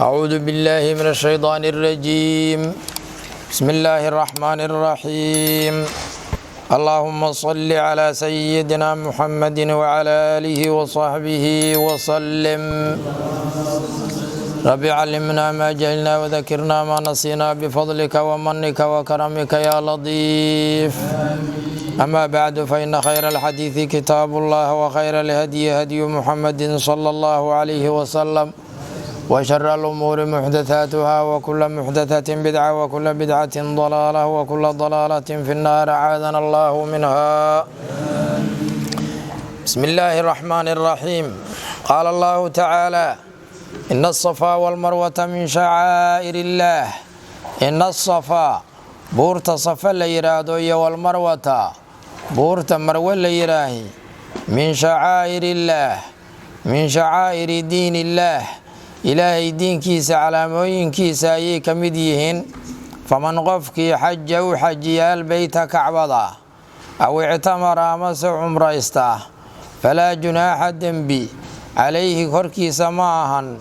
أعوذ بالله من الشيطان الرجيم. بسم الله الرحمن الرحيم. اللهم صل على سيدنا محمد وعلى آله وصحبه وسلم. رب علمنا ما جهلنا وذكرنا ما نسينا بفضلك ومنك وكرمك يا لطيف. أما بعد فإن خير الحديث كتاب الله وخير الهدي هدي محمد صلى الله عليه وسلم وشر الأمور محدثاتها وكل محدثة بدعة وكل بدعة ضلالة وكل ضلالة في النار أعاذنا الله منها. بسم الله الرحمن الرحيم. قال الله تعالى: إن الصفا والمروة من شعائر الله. إن الصفا بورت صفا ليرادو والمروة بورت مروة ليراهي من شعائر الله من شعائر دين الله ilaahay diinkiisa calaamooyinkiisa ayay ka mid yihiin. faman qofkii xaja u xajiya albeyta kacbada aw ictamara amase cumraysta falaa junaaxa dembi calayhi korkiisa ma ahan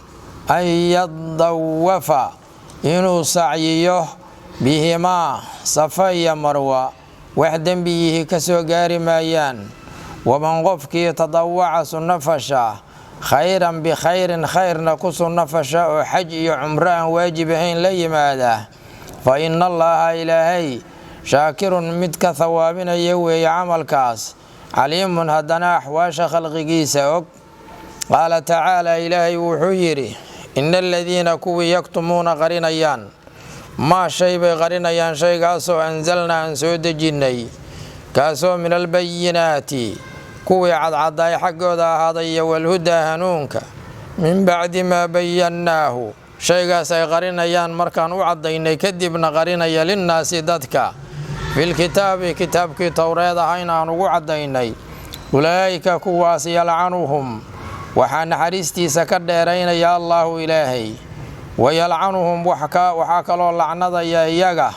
an yadawafa inuu sacyiyo bihimaa safa iyo marwa, wax dembiyihii ka soo gaari maayaan. waman qofkii tadawaca sunno fasha khayran bikhayrin khayrna ku sunno fasha oo xaj iyo cumro aan waajib ahayn la yimaada, fa ina allaha ilaahay shaakirun mid ka hawaabinaya weeye camalkaas, caliimun haddana axwaasha khalqigiisa og. qaala tacaala, ilaahay wuxuu yidhi: ina aladiina kuwii yaktumuuna qarinayaan maa shay bay qarinayaan, shaygaasoo anzalnaa aan soo dejinnay, kaasoo min albayinaati kuwii cadcaddaay xaggooda ahaaday iyo walhudaa hanuunka, min bacdi maa bayannaahu shaygaas ay qarinayaan markaan u caddaynay kadibna qarinaya linnaasi dadka filkitaabi kitaabkii towreed ahayn aan ugu caddaynay. ulaa'ika kuwaas yalcanuhum waxaa naxariistiisa ka dheeraynaya allaahu ilaahay, wa yalcanuhum waxaa kaloo lacnadaya iyaga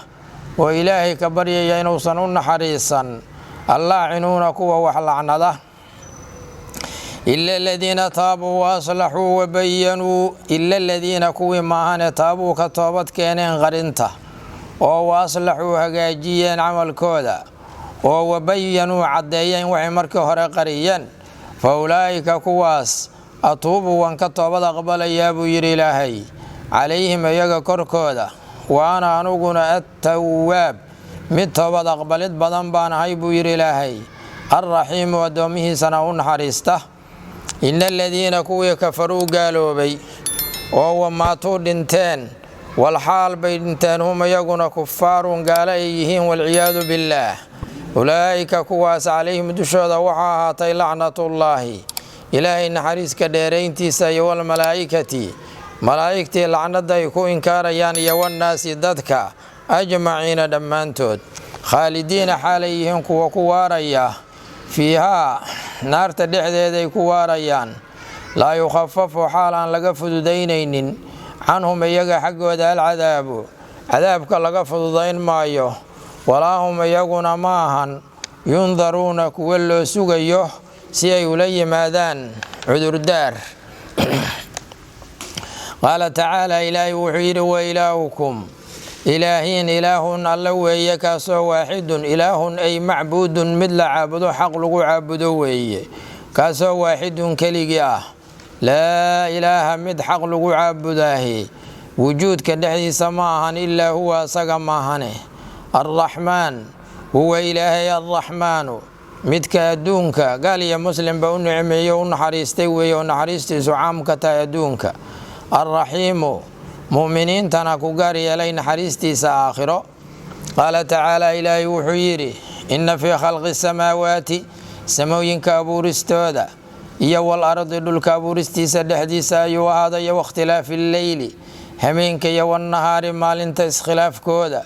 oo ilaahay ka baryaya inuusan u naxariisan allaacinuuna kuwa wax lacnada. ila aladiina taabuu waaslaxuu wabayanuu, ila aladiina kuwii maahane taabuu ka toobad keeneen qarinta oo waaslaxuu hagaajiyeen camalkooda oo wabayanuu caddeeyeen waxay markii hore qariyeen, fa ulaa'ika kuwaas atuubu waan ka toobad aqbalayaa buu yidhi ilaahay calayhim iyaga korkooda, wa ana anuguna attawaab mid toobad aqbalid badan baan ahay buu yidhi ilaahay, alraxiimu addoomihiisana u naxariista. ina aladiina kuwii kafaruu gaaloobay oo wamaatuu dhinteen walxaal bay dhinteen hum iyaguna kufaarun gaalo ay yihiin, walciyaadu billaah. ulaa'ika kuwaas calayhim dushooda waxaa ahaatay lacnatullaahi ilaahay naxariiska dheerayntiisa iyo walmalaa'ikati malaa'igtii lacnadda ay ku inkaarayaan iyo wannaasi dadka ajmaciina dhammaantood, khaalidiina xaalay yihiin kuwa ku waaraya fiihaa naarta dhexdeeday ku waarayaan, laa yukhafafu xaal aan laga fududaynaynin canhum iyaga xaggooda alcadaabu cadaabka laga fududayn maayo, walaa hum iyaguna ma ahan yundaruuna kuwa loo sugayo si ay ula yimaadaan cudurdaar. qaala tacaala, ilaahay wuxuu yidhi: wa ilaahukum ilaahiin ilaahun alla weeye, kaasoo waaxidun ilaahun ay macbuudun mid la caabudo xaq lagu caabudo weeye, kaasoo waaxidun keligii ah, laa ilaaha mid xaq lagu caabudaahi wujuudka dhexdiisa ma ahan ilaa huwa asaga maahane. arraxmaan huwa ilaahay arraxmaanu midka adduunka gaal iyo muslimba u nicmeeyo u naxariistay weeye oo naxariistiisu caamka tahay adduunka. alraxiimu mu'miniintana ku gaar yeelay naxariistiisa aakhiro. qaala tacaala, ilaahay wuxuu yidhi: inna fii khalqi samaawaati samooyinka abuuristooda iyo walardi dhulka abuuristiisa dhexdiisa ayuu ahaaday, wakhtilaafi alleyli hameenka iyo wannahaari maalinta iskhilaafkooda,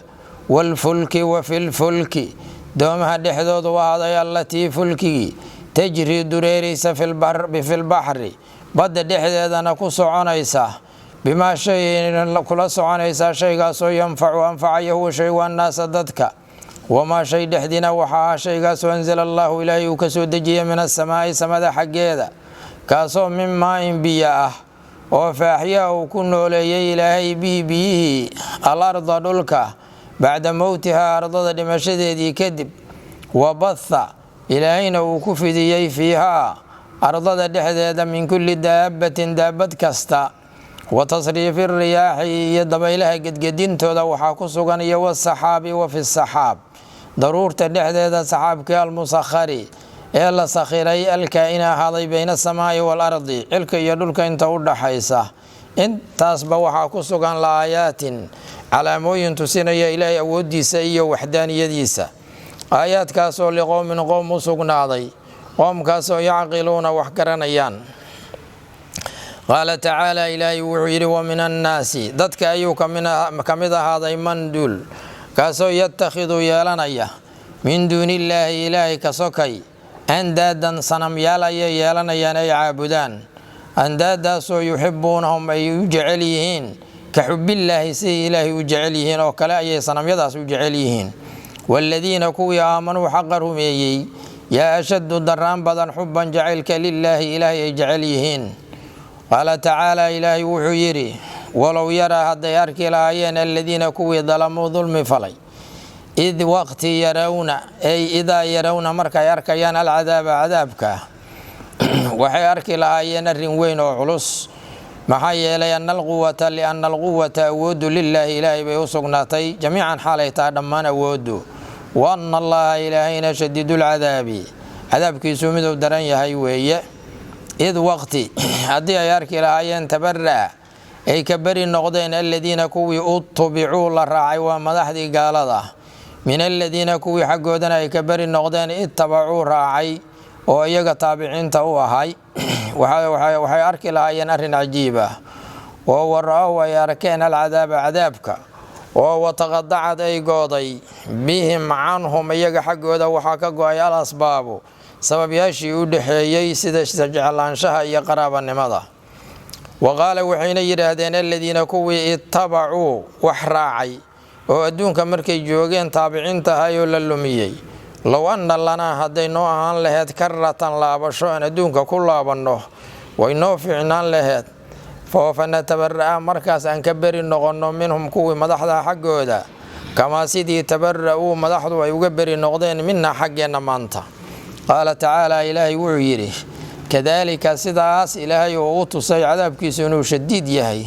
walfulki wa filfulki doomaha dhexdooda u ahaaday, allatii fulkigii tajrii dureeraysa filbaxri badda dhexdeedana ku soconaysa, bimaa shay kula soconaysaa shaygaasoo yanfacu anfacaya huwa shaygu annaasa dadka, wamaa shay dhexdiina waxaa ah shaygaasoo anzala allaahu ilaahay uu ka soo dejiyey min asamaa'i samada xaggeeda, kaasoo min maa'in biyo ah oo faaxyaa uu ku nooleeyey ilaahay bihi biyihii alarda dhulka bacda mowtihaa ardada dhimashadeedii kadib wabatha ilaahayna uu ku fidiyey fiihaa ardada dhexdeeda min kulli daabbatin daabad kasta wa tasriifi riyaaxi iyo dabaylaha gedgedintooda waxaa ku sugan iyo wasaxaabi wa fi saxaab daruurta dhexdeeda saxaabkii almusakhari ee la sakhiray alkaa-ina ahaaday bayna asamaa'i waalardi cilka iyo dhulka inta u dhaxaysa intaasba waxaa ku sugan laayaatin calaamooyin tusinaya ilaahay awooddiisa iyo waxdaaniyadiisa aayaadkaasoo liqowmin qowm u sugnaaday qoomkaasoo yacqiluuna wax garanayaan qaala tacaala ilaahay wuxuu yidhi wa min annaasi dadka ayuu ka mid ahaaday man duul kaasoo yatakhidu yeelanaya min duunillaahi ilaahay ka sokay andaadan sanamyaal ayay yeelanayaan ay caabudaan andaadaasoo yuxibuunahum ay u jecel yihiin ka xubbillaahi siday ilaahay u jecel yihiin oo kale ayay sanamyadaas u jecel yihiin waaladiina kuwii aamanuu xaqa rumeeyey yaa ashaddu daraan badan xubban jacaylka lilaahi ilaahay ay jecel yihiin qaala tacaala ilaahay wuxuu yidhi walow yaraa hadday arki lahaayeen aladiina kuwii dalamuu dulmi falay id waqti yarawna ay idaa yarawna markay arkayaan alcadaaba cadaabka waxay arki lahaayeen arrin weyn oo culus maxaa yeelay lianna alquwata awoodu lilaahi ilaahay bay u sugnaatay jamiican xaalay taha dhammaan awoodu wa anna allaha ilaahayna shadiidulcadaabi cadaabkiisu miduu daran yahay weeye id waqti haddii ay arki lahaayeen tabara'a ay ka beri noqdeen aladiina kuwii utubicuu la raacay waa madaxdii gaalada min aladiina kuwii xaggoodana ay ka beri noqdeen ittabacuu raacay oo iyaga taabiciinta u ahay waxay arki lahaayeen arrin cajiib ah oo wara-ow ay arkeen alcadaaba cadaabka oo wataqadacad ay gooday bihim canhum iyaga xaggooda waxaa ka go-ay al asbaabu sababyaashii u dhexeeyey sida jeclaanshaha iyo qaraabanimada wa qaala waxayna yidhaahdeen aladiina kuwii ittabacuu wax raacay oo adduunka markay joogeen taabiciinta ahay oo la lumiyey low anna lanaa hadday noo ahaan laheyd karatan laabasho aan adduunka ku laabanno way noo fiicnaan laheyd fanatabara'ah markaas aan ka beri noqonno minhum kuwii madaxda xaggooda kamaa sidii tabara'uu madaxdu ay uga beri noqdeen minna xaggeenna maanta qaala tacaala ilaahay wuxuu yidhi kadaalika sidaas ilaahay uu u tusay cadaabkiisu inuu shadiid yahay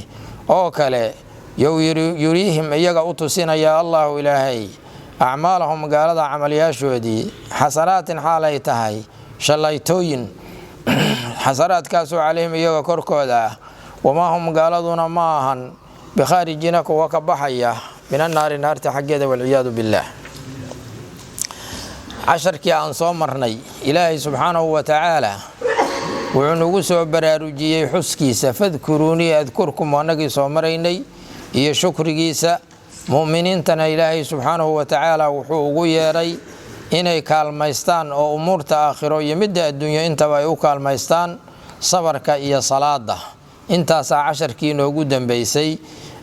oo kale yuriihim iyaga u tusinaya allahu ilaahay acmaalahum gaalada camalyaashoodii xasanaatin xaalay tahay shallaytooyin xasanaadkaasoo calayhim iyaga korkooda ah wamaa hum gaaladuna ma ahan bikhaarijina kuwa ka baxaya min annaari naarta xaggeeda walciyaadu billaah casharkii aan soo marnay ilaahay subxaanahu wa tacaala wuxuu nagu soo baraarujiyey xuskiisa fadkuruunii adkurkum annagii soo maraynay iyo shukrigiisa mu'miniintana ilaahay subxaanahu wa tacaala wuxuu ugu yeedhay inay kaalmaystaan oo umuurta aakhiro iyo midda adduunyo intaba ay u kaalmaystaan sabarka iyo salaada intaasaa casharkii inoogu dambaysay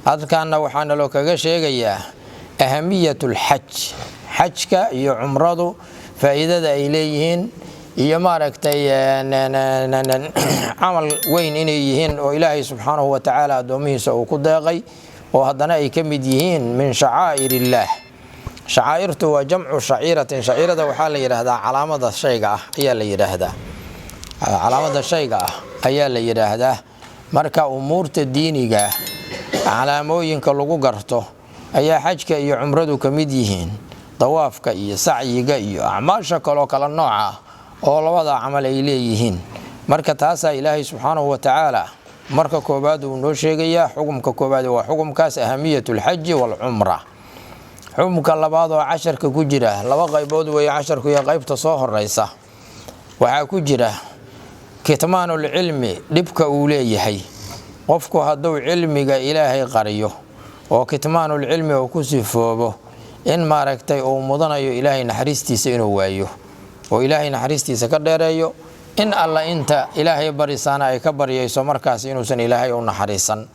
halkaanna waxaa naloo kaga sheegayaa ahamiyatulxaj xajka iyo cumradu faa'iidada ay leeyihiin iyo maaragtay camal weyn inay yihiin oo ilaahay subxaanahu wa tacaala addoomihiisa uu ku deeqay oo haddana ay ka mid yihiin min shacaa'ir illaah shacaa'irtu waa jamcu shaciiratin shaciirada waxaa la yidhaahdaa calaamada shayga ah ayaa la yidhaahdaa calaamada shayga ah ayaa la yidhaahdaa marka umuurta diiniga calaamooyinka lagu garto ayaa xajka iyo cumradu ka mid yihiin dawaafka iyo sacyiga iyo acmaasha kaloo kala nooca oo labada camal ay leeyihiin marka taasaa ilaahay subxaanahu wa tacaala marka koobaad uu noo sheegayaa xukumka koobaad waa xukumkaas ahamiyatulxaji waalcumra xukumka labaad oo casharka ku jira laba qaybood weeye casharku iyo qaybta soo horeysa waxaa ku jira kitmaanulcilmi dhibka uu leeyahay qofku hadduu cilmiga ilaahay qariyo oo kitmaanulcilmi uu ku sifoobo in maaragtay uu mudanayo ilaahay naxariistiisa inuu waayo oo ilaahay naxariistiisa ka dheereeyo in alla inta ilaahay barisaana ay ka baryayso markaas inuusan ilaahay u naxariisan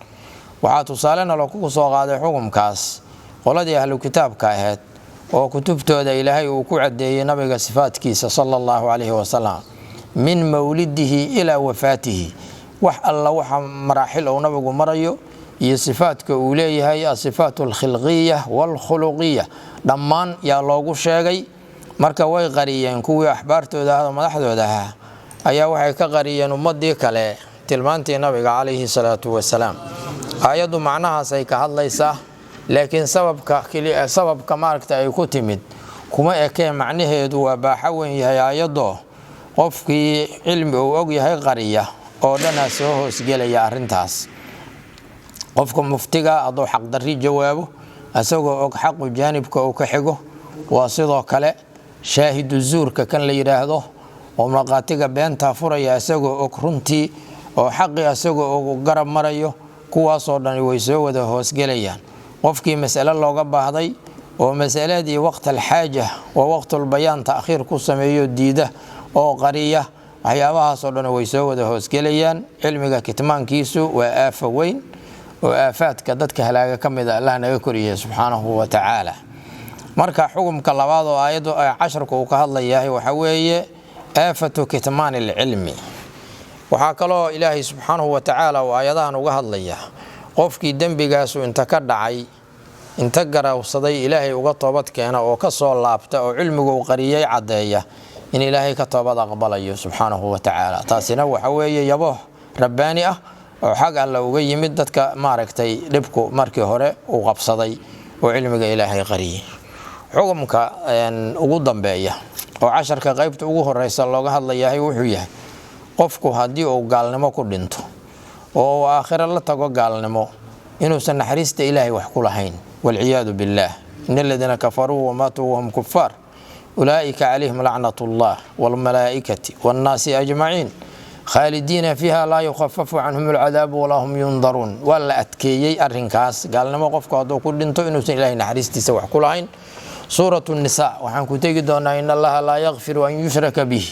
waxaa tusaalena lagu soo qaaday xukumkaas qoladii ahlu kitaabka ahayd oo kutubtooda ilaahay uu ku cadeeyay nabiga sifaadkiisa sallallahu alayhi wasallam min mawlidihi ilaa wafaatihi wax alla waxa maraaxil oo nabigu marayo iyo sifaadka uu leeyahay asifaatul khilqiyah wal khuluqiyah dhammaan yaa loogu sheegay marka way qariyeen kuwii axbaartooda madaxdooda ayaa waxay ka qariyeen ummadii kale tilmaantii nabiga calayhi salaatu wasalaam ayadu macnahaas ay ka hadlaysaa laakiin sababka maaragta ay ku timid kuma ekee macnaheedu waa baaxa weyn yahay ayado qofkii cilmi uu og yahay qariya oo dhana soo hoos gelaya arintaas qofka muftiga adoo xaq darri jawaabo asagoo og xaq jaanibka uu ka xigo waa sidoo kale shaahidu zuurka kan la yiraahdo oo marqaatiga beenta furaya asagoo og runtii oo xaqi asagoo og garab marayo kuwaas oo dhan way soo wada hoos gelayaan qofkii mas'ala looga baahday oo mas'aladii waqti xaaja oo waqti bayaan taakhiir ku sameeyo diida oo qariya waxyaabahaas oo dhan way soo wada hoos gelayaan cilmiga kitmaankiisu waa aafa weyn oo aafaadka dadka halaaga kamid ah Allah naga koriyo subhanahu wa ta'ala marka xukumka labaad oo aayadu 10 uu ka hadlayahay waxa weeye aafatu kitmaan ilmi waxa kaloo Ilaahay subhanahu wa ta'ala oo aayadahan uga hadlaya qofkii dambigaas inta ka dhacay inta garawsaday Ilaahay uga toobad keena oo ka soo laabta oo cilmigu uu qariyay cadeeya in Ilaahay ka toobad aqbalayo subhanahu wa ta'ala taasina waxa weeye yabo rabbaani ah oo xaq alla uga yimid dadka maaragtay dhibku markii hore uu qabsaday oo cilmiga Ilaahay qariyay xukumka ugu dambeeya oo 10ka qaybta ugu horeysa looga hadlayahay wuxuu yahay qofku hadii uu gaalnimo ku dhinto oo aakhira la tago gaalnimo inuu san naxariista Ilaahay wax ku lahayn wal iyad billah innal ladina kafaru wa matu wa hum kuffar ulaika alayhim la'natullah wal malaa'ikati wan nasi ajma'in خالدين فيها لا يخفف عنهم العذاب ولا هم ينظرون ولا أتكيي أرنكاس قال لما قفك هذا كل دنتو إنه إلهي نحرستي سوى كلين سورة النساء وحن كتجدون إن الله لا يغفر أن يشرك به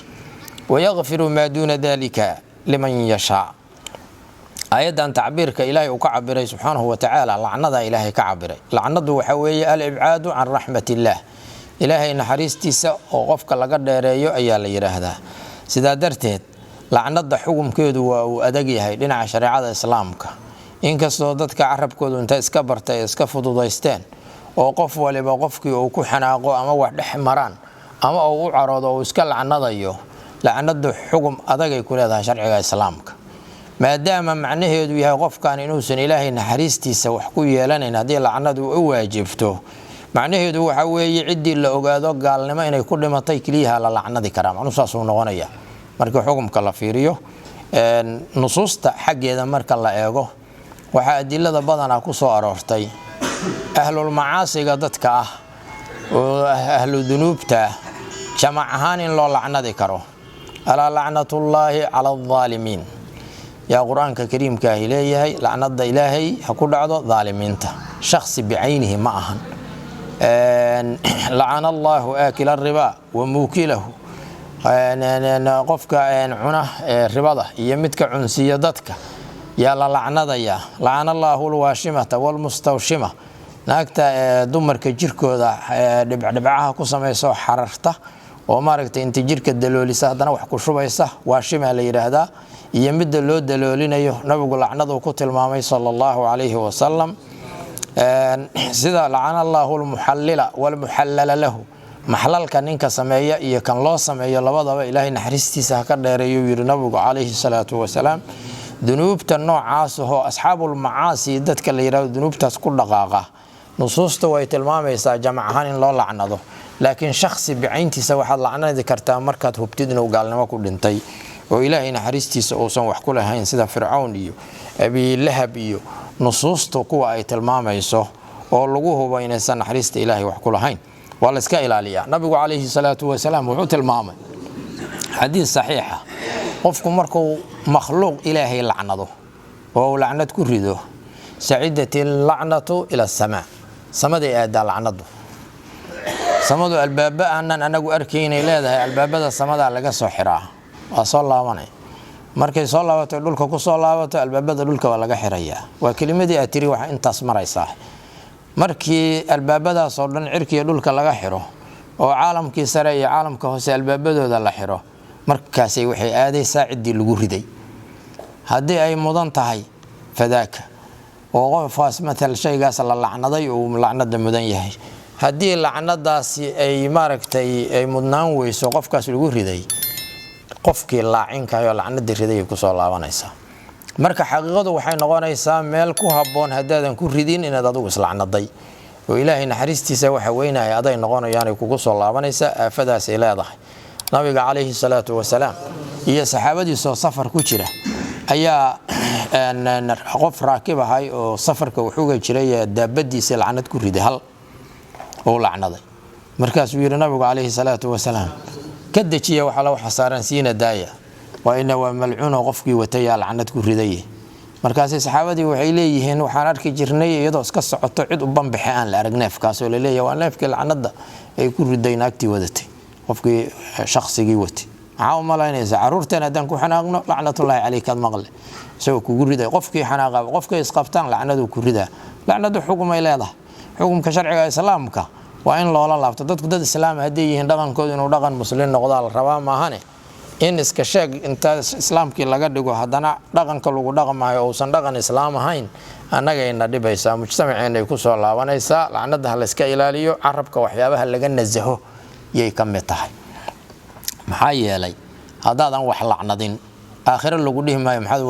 ويغفر ما دون ذلك لمن يشاء أيضا تعبيرك إلهي وكعبر سبحانه وتعالى لعنة إلهي كعبر لعنة وحوي الإبعاد عن رحمة الله إلهي نحرستي سوى وقفك لقد رأيو أيال يرهذا سيدا درتت لعنده xukumkeedu waa uu adag yahay dhinaca shariicada islaamka inkastoo dadka carabkoodu inta iska bartay iska fududaysteen oo qof waliba qofkii uu ku xanaaqo ama wax dhex maraan ama uu u caroodo oo iska lacnadayo lacnadu xukum adag ay ku leedahay sharciga islaamka maadaama macnaheedu yahay qofkan inuusan Ilaahay naxariistiisa wax ku yeelanayn hadii lacnadu u waajibto macnaheedu waxa weeye cidii la ogaado gaalnimo inay ku dhimatay kaliya la lacnadi karaa macnuusaas uu noqonaya marka xukumka la fiiriyo nusuusta xageeda marka la eego waxa adilada badan ku soo aroortay ahlul macaasiga dadka ah oo ahlu dunuubta jamac ahaan in loo lacnadi karo ala la'natullahi ala adh-dhalimin ya quraanka kariimka ilaahay la'nada ilaahay ha ku dhacdo dhaalimiinta shakhsi bi'aynihi ma ahan la'ana Allahu akila ar-riba wa mukilahu qofka cuna ribada iyo midka cunsiya dadka yaa la lacnadaya la'ana Allahu al-washimata wal mustawshima naagta dumarka jirkooda dhibcaha ku sameeyso xararta oo maaragtay inta jirka daloolisa hadana wax ku shubaysa washima la yiraahdaa iyo mid loo daloolinayo nabigu lacnadu ku tilmaamay sallallahu alayhi wa sallam sida la'ana Allahu al-muhallila wal muhallala lahu محلالك نينك سمايا إيه كان الله سمايا لبضا إلهي نحرستي سهكر ديريو يرنبوك عليه الصلاة والسلام ذنوب تنوع عاسه أصحاب المعاصي دتك اللي يراو ذنوب تسكر دقاقة نصوصته ويتلمام يسا جمعهان الله لعنده لكن شخص بعينتي سوى حد لعنه ذكرتها مركات هبتدنا وقالنا ما كل انتي وإلهي نحرستي سأوصن وحكولها هين سيدا فرعون إيو أبي لهب إيو نصوصته قوة يتلمام يسا ولغوه بين إنسان نحرستي إلهي وحكولها هين والله اسكا إلاليا نبي عليه الصلاة والسلام وحوت المامة حديث صحيحة قفكم مركو مخلوق إلهي لعنده وهو لعنة كريده سعيدة اللعنة إلى السماء سمد إيدا لعنده سمد الباب أنا أركين إلى ذا الباب هذا سمد على قصة حراء وصلى الله عليه مركي صلى الله عليه وسلم كصلى الله عليه وسلم الباب هذا لولك ولا حرية وكلمة دي أتري وح أنت اسمر يصح markii albaabadaas oo dhan cirkiga dhulka laga xiro oo caalamkii sare iyo caalamka hoose albaabadooda la xiro markaas ay waxay aadaysaa cidii lagu riday haddii ay mudan tahay fadaaka oo qofkaas matal shaygaas la lacnaday oo lacnada mudan yahay haddii lacnadaasi ay maaragtay ay mudnaan weyso qofkaas lagu riday qofkii laacinkayo lacnada riday ku soo laabanaysa marka xaqiiqadu waxay noqonaysaa meel ku haboon hadaadan ku ridin inaad adigu islacnaday oo ilaahay naxariistiisa waxa weynaa aday noqonayaan kugu soo laabanaysa aafadaas ay leedahay nabiga kaleeyhi salaatu wasalaam iyo saxaabadiisa safar ku jira ayaa qof raakib ahay oo safarka wuxuu jiray daabadiisa lacnad ku riday hal oo lacnaday markaas uu yiri nabiga kaleeyhi salaatu wasalaam kadajiya waxa la xasaaran siina daaya wa inna wa mal'uuna qofkii watay lacnad ku riday markaas saxaabadii waxay leeyihiin waxaan arki jirnay iyadoo iska socoto cid u banbaxay aan la aragneef kaas oo leeyahay waa neefkii lacnada ay ku riday naagtii wadatay qofkii shakhsigii watay maxaa malaynaysa caruurteen hadaan ku xanaaqno lacnatullaahi calayka maqle soo kugu riday qofkii xanaaqa qofkii isqabtaan lacnadu ku ridaa lacnadu xukum ay leedahay xukumka sharciga islaamka waa in loola laabto dadku dad islaam haday yihiin dhaqankooda inuu dhaqan muslim noqdo la rabaa maahane in iska sheeg inta islaamkii laga dhigo hadana dhaqanka lagu dhaqmayo oo san dhaqan islaam ahayn annagayna dhibaysa mujtamaceena ku soo laabanaysa lacnada la iska ilaaliyo carabka waxyaabaha laga nazaho yay ka mid tahay maxaa yeelay hadaadan wax lacnadin aakhira lagu dhihi maayo maxaad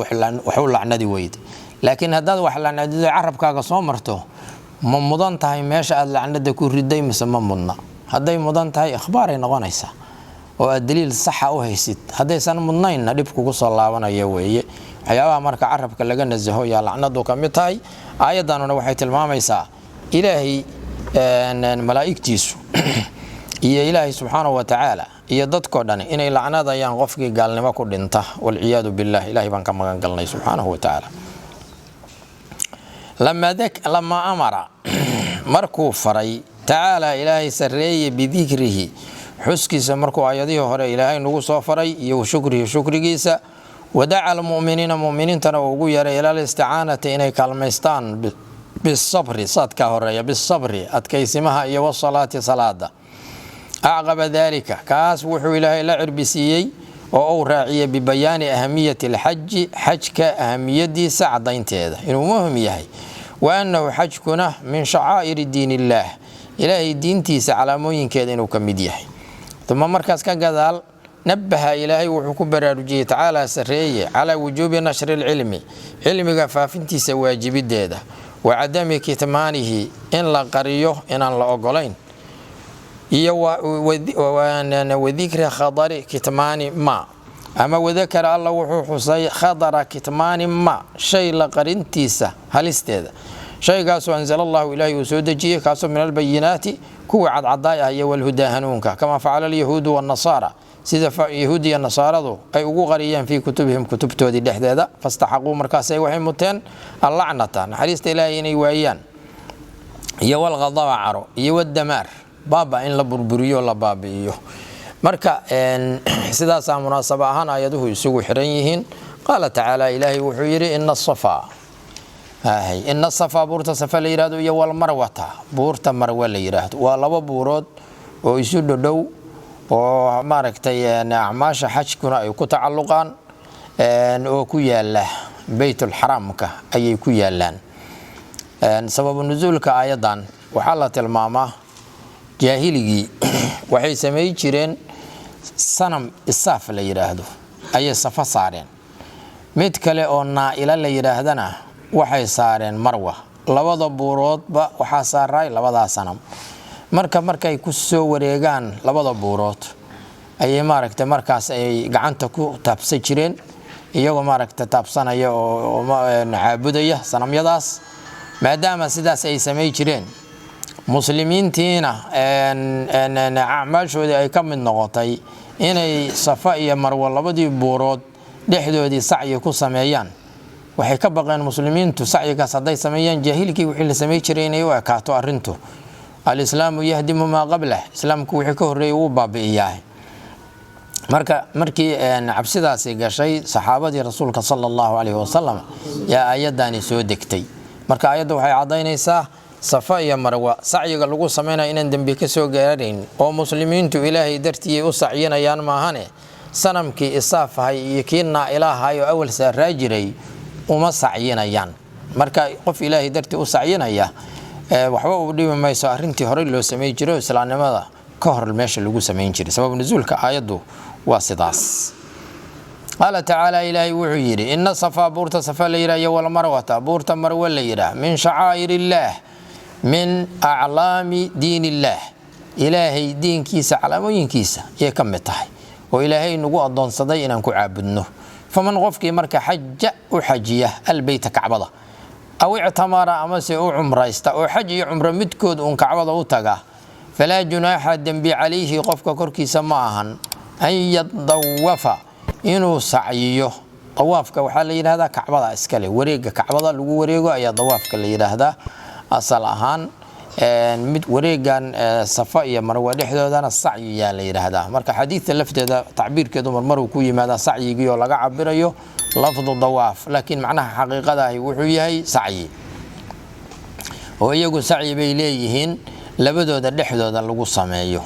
wax u lacnadi weyd laakiin hadaad wax lacnadido carabkaaga soo marto ma mudan tahay meesha aad lacnada ku riday mise ma mudna haday mudan tahay ikhbaar ay noqonaysaa oo daliil sax ah u haysid hadaysan mudnayn dib kugu soo laabanaya weeye waxyaabaha marka carabka laga nazaho ya lacnadu ka mid tahay aayadanuna waxay tilmaamaysaa ilaahi malaa'iktiisu iyo ilaahi subhanahu wa ta'ala iyo dadko dhan inay lacnadayaan qofkii gaalnimo ku dhinta wal iyadu billah ilaahi baan ka magan galnay subhanahu wa ta'ala lama amara markuu faray ta'ala ilaahi sareeye bidikrihi xuskiisa markuu ayadii hore ilaahay nagu soo faray iyo shukrigiisa wadaca almu'miniina mu'miniintana ugu yaray ila isti'aanati inay kalmaystaan bisabri sadka horeeya bisabri adkaysimaha iyo wasalaati salaada aqaba dalika kaas wuxuu ilaahay la cirbisiyay oo uu raaciyay bibayaani ahamiyati alhajj hajka ahamiyadiisa cadaynteeda inuu muhiim yahay wa annahu hajkuna min sha'air diinillah ilaahay diintiisa calaamooyinkeeda inuu ka mid yahay ثم مركز كجدال نبه إلهي وحكبر رجيه تعالى سرية على وجوب نشر العلم علم فافنتي سواجب الدادة وعدم كتمانه إن لا قريه إن لا أقولين وذكر خضر كتمان ما أما وذكر الله وحصي خضر كتمان ما شيء لا قرنتيسه هل استاذ شيء قاسو أنزل الله إلهي وسودجيه قاسو من البينات كو عضايا والهدى هنونك كما فعل اليهود والنصارى سيدا يهودي النصارى أي غريان في كتبهم كتبتو دي دحدادا فاستحقوا مركاسي وحي متين اللعنة حريست إلهي إني وإيان يو الغضاء عرو يو الدمار بابا إن لبربريو لبابيو مركا سيدا مناسبة هنا يده يسوق حرينيهن قال تعالى إلهي وحيري إن الصفا إن الصفا بورتا صفا ليرادو يو المروة بورتا مروة ليراد ولو بورود ويسود دو وماركتي أعماش حجكنا يكو تعلقان وكو ياله بيت الحرام أي كو يالان سبب النزول كآيضا وحالة الماما جاهلي وحي سمي جيرين صنم الصاف ليرادو أي صفا صارين ميت كالي أونا إلى ليرادنا waxay saareen marwa labada buuroodba waxa saaray labada sanam markay ku soo wareegaan labada buurood ay maaragtay markaas ay gacanta ku taabsan jireen iyagoo maaragtay taabsanaya oo caabudaya sanamyadaas maadaama sidaas ay sameey jireen muslimiintiina acmaashooda ay ka mid noqotay inay safa iyo marwa labadii buurood dhexdoodii sacyi ku sameeyaan waxay ka baqeen muslimiintu sacyigaas haday sameeyaan jaahilkii wixii la sameey jiray inay u ekaato arintu al-islaamu yahdimu ma qablah islaamku wixii ka horeeyay uu baabi'iyay markii cabsidaasi gashay saxaabadii rasuulka sallallahu alayhi wasallam yaa ayadani soo degtay marka ayadu waxay cadeynaysaa safa iyo marwa sacyiga lagu sameeynaa inaan dambi ka soo gaarayn oo muslimiintu ilaahay dartii u sacyinayaan maahane sanamkii isaafahay iyo kii naa'ilaahay oo awal saaraa jiray uma sacyinayaan. marka qof ilaahay dartii u sacyinaya waxba u dhimi mayso arrintii hore loo sameey jiray islaamnimada ka hor meesha lagu sameyn jiray. sabab nuzuulka aayadu waa sidaas. قال تعالى إلهي وحيري إن الصفا بورتا صفا ليرا والمروة بورتا مروة ليرا من شعائر الله من أعلام دين الله. إلهي دين كيسا علامين كيسا يكمتها وإلهي نقو أضون صدينا نكو عابدنه. فمن غفكي مرك حج وحجيه البيت كعبضة أو اعتمر أمسي أو عمره أو حجي عمره متكود أن كعبضة وتقى فلا جناح الدنبي عليه غفك كركي سماها أن يضوف inuu sacyiyo tawaafka waxa la yiraahdaa kacbada iskale wareega kacbada lagu wareego ayaa tawaafka la yiraahdaa asal ahaan mid wareegan safa iyo marwa dhexdoodana sacyi yaa la yiraahdaa. marka xadiidka lafteeda tacbiirkeedu marmar uu ku yimaada sacyiga oo laga cabirayo lafdu tawaaf laakiin macnaha xaqiiqada ah wuxuu yahay sacyi oo iyagu sacyi bay leeyihiin labadooda dhexdooda lagu sameeyo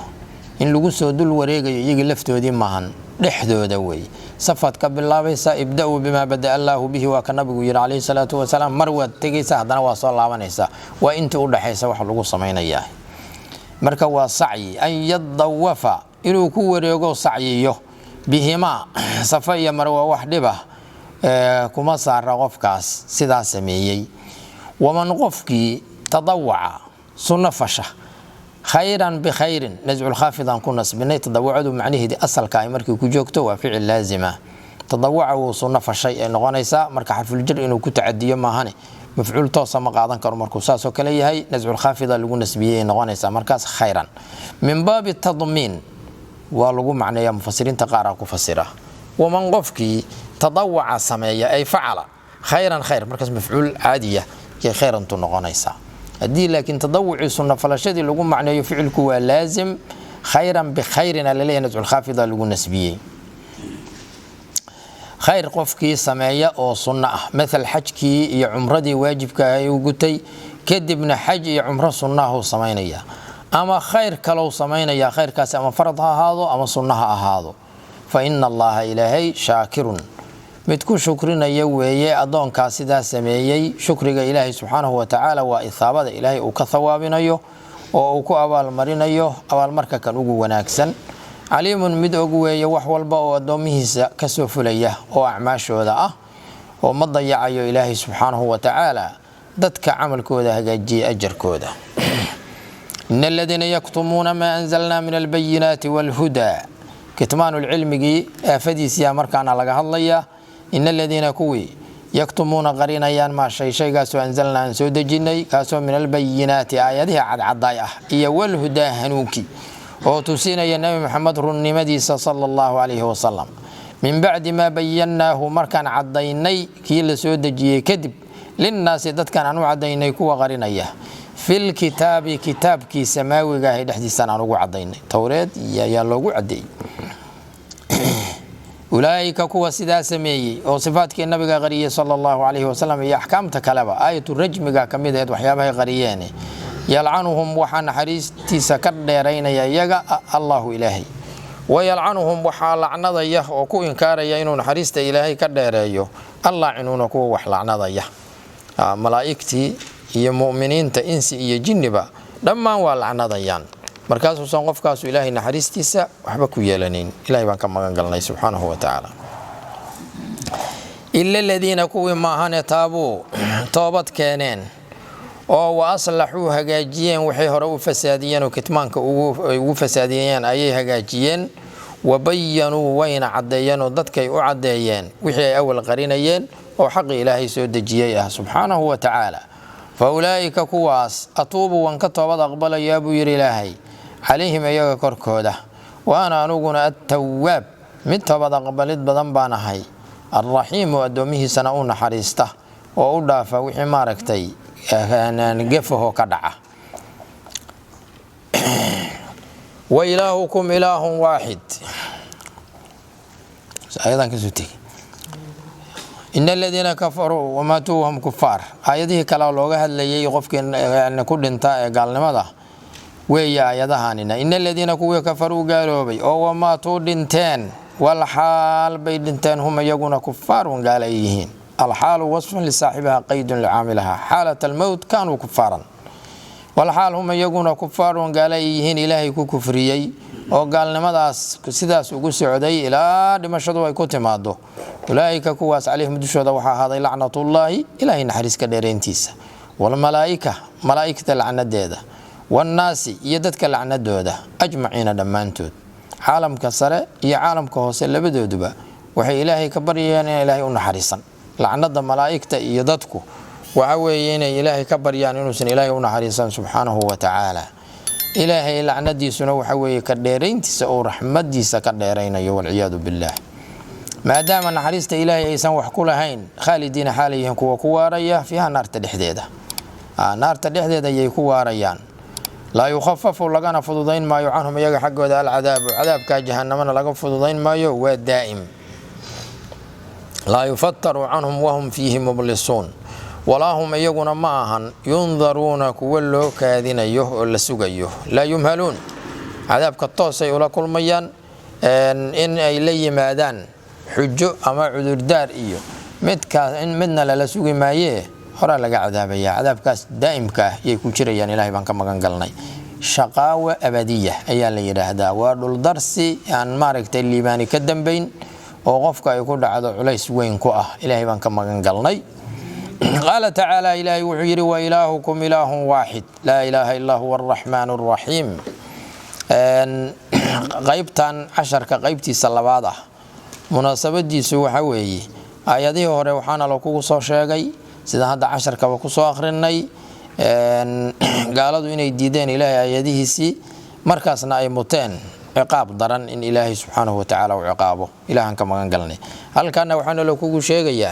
in lagu soo dul wareegayo iyaga laftoodii maahan dhexdooda way safad ka bilaabaysa ibda'u bima bada Allahu bihi wa kana nabigu yiri alayhi salatu wa salam marwa tagaysa hadana waa soo laabanaysa waa inta u dhaxaysa wax lagu sameeynaya. marka waa sacyi an yadawafa inuu ku wareego sacyiyo bihima safa iyo marwa wax dhiba kuma saara qofkaas sidaas sameeyay. waman qofkii tadawwa sunna fasha خيرا بخير نزع الخافض عن كنا سبني تضوعه معنيه دي أصل كاي مركي كوجوكته وفعل لازمة تضوعه وصنف الشيء نغانيسا مركي حرف الجر إنه كتعدي ما هني مفعول توصى مقاضا كرو مركوساس وكلي هي نزع الخافض اللي قلنا سبيه نغانيسا مركز خيرا من باب التضمين ولقوا معناه مفسرين تقارا كفسره. ومن قفكي تضوع سمية أي فعل خيرا خير مركز مفعول عادية كي خيرا تنغانيسا دي. لكن تضوع سنة فلاشدي لقوا معناه يفعلك لازم خيرا بخيرنا للي نزع الخافضة لقوا نسبيه خير قفكي سمايا أو سنة مثل حجكي يا عمردي واجبك يوجتي كدبنا حج يا عمره سنة سمينيا أما خير كلو سمينيا خير كاس أما فرضها هذا أما سنها هذا فإن الله إلهي شاكر متكون شكرنا يوهي أدون كاسدا سميي شكرك إلهي سبحانه وتعالى وإثابة إلهي وكثوابنا يو وكو أبال مرينا يو أبال مركا كان أقو وناكسن عليم مدعو يوح والبا ودوميه كسوف ليه وأعماش وذا ومضيع يو إلهي سبحانه وتعالى ضدك عمل كودا هجي أجر كودا. إن الذين يكتمون ما أنزلنا من البينات والهدى كتمان العلم جي فديس يا مركان على الله. إن الذين كوي يكتمون قرينا يان ما شيء قاسوا أنزلنا أن سود جني قاسوا من البينات آياتها عضايا هي والهدى هنوكي وتسينا يا نبي محمد رني مديسة صلى الله عليه وسلم من بعد ما بيناه مركان عضيني كيل سود جي كذب للناس دت كان عنو عضيني كوا قرينا في الكتاب كتاب كي سماوي قاعد حديث عن عنو عضيني توراة يا لوجو عدي أولئك كوا سدا سمي أو صفات النبي غريه صلى الله عليه وسلم هي أحكام تكلبا آية الرجم كمية وحيابها غرياني يلعنهم وحن حريستي سكر ديرين يا الله إلهي ويلعنهم وحال لعنة ضيه وكو إنكار ينون حريست إلهي كديريو الله عنون كو وحلعنة ضيه ملائكتي هي مؤمنين تإنسي هي جنبا لما والعنة ضيان markaasuu san qofkaas ilaahay naxariistiisa waxba ku yeelanin ilaahay baan ka magan galnay subhanahu wa ta'ala. illa alladheena kuwi maahane taabu toobad keeneen oo waslahu hagaajiyeen waxay hore u fasaadiyeen oo kitmaanka ugu fasaadiyeen ayay hagaajiyeen wabayanu wayna cadeeyeen oo dadkay u cadeeyeen wixii ay awal qarinayeen oo xaq ilaahay soo dajiyay subhanahu wa ta'ala. fa ulaa'ika kuwaas atuubu wan ka toobad aqbalaya buu yiri ilaahay عليهم أيها كركودة وأنا نقول التواب متى قبلت بدن بانهاي الرحيم وأدومه سنؤون حريسته وأضاف وحماركتي نقفه كدعة وإلهكم إله واحد أيضا كسوتي إن الذين كفروا وماتوا هم كفار هذه كلا لوجه اللي يغفك أن كل انتهى قال لماذا ويا يدهاننا إن الذين كفروا قالوا بي أو ما تودنتين والحال بيدنتان هم يقون كفار قال أيهين الحال وصف لصاحبها قيد لعاملها حالة الموت كانوا كفارا والحال هم يقون كفار قال أيهين إلهي كفريي وقال نمداس سيداس ugu socday ilaa dhimashadu ay ku timaado ulaayika kuwaas عليهم dushooda waxa haday lacnatullaahi ilaahay naxariiska dheereentiisa wal malaa'ikata lacnadeeda wan naasi iyo dadka lacnadooda ajmaciina dhamaantood caalamka sare iyo caalamka hoose labadooduba waxay ilaahay ka baryayaan in ilaahay u naxariisan lacnada malaa'ikta iyo dadku waxa weeyeen ilaahay ka baryaan inuusan ilaahay u naxariisan subhanahu wa ta'ala إلهي لعنتي سنو حوي كديرين تسأو رحمتي سكديرين يوال عياذ بالله ما دام أن حريست إلهي إيسان وحكولة هين خالدين حاليهم كوا كواريا فيها نار تدحديدة نار تدحديدة يكواريان لا يخفف لغانا فضودين ما يعنهم يجا حق وذا العذاب عذاب كجهنم لغا فضودين ما يو دائم لا يفتر عنهم وهم فيه مبلسون ولا هم يجون معهن ينظرون كولو كاذين يه ولا سجيه لا يمهلون عذاب كالطوس يقول كل ميان إن إلي مادان حجو أما عذر دار إيو إن مدنا لا سوق ما يه هرا لقى عذاب يا عذاب كاس دائم كاه يكون شري يعني الله يبان كما قالنا شقاوة أبدية أي اللي يرهدا ورد درسي يعني مارك اللي باني كدم بين وقفك يكون عذاب عليس وين كوه الله يبان كما قالنا قال تعالى إلهي وحير وإلهكم إله واحد لا إله إلا هو الرحمن الرحيم قيبتان عشر كقيبتي صلوات مناسبة دي سو حوي آياته هو روحانا لكو صو شاقي سيدا هذا عشر كوكو صو آخريني قالوا إني ديدين إلهي آياته سي مركزنا أي متين عقاب ضرن إن إلهي سبحانه وتعالى وعقابه إلها كما قالني هل كان وحنا لكو شاقي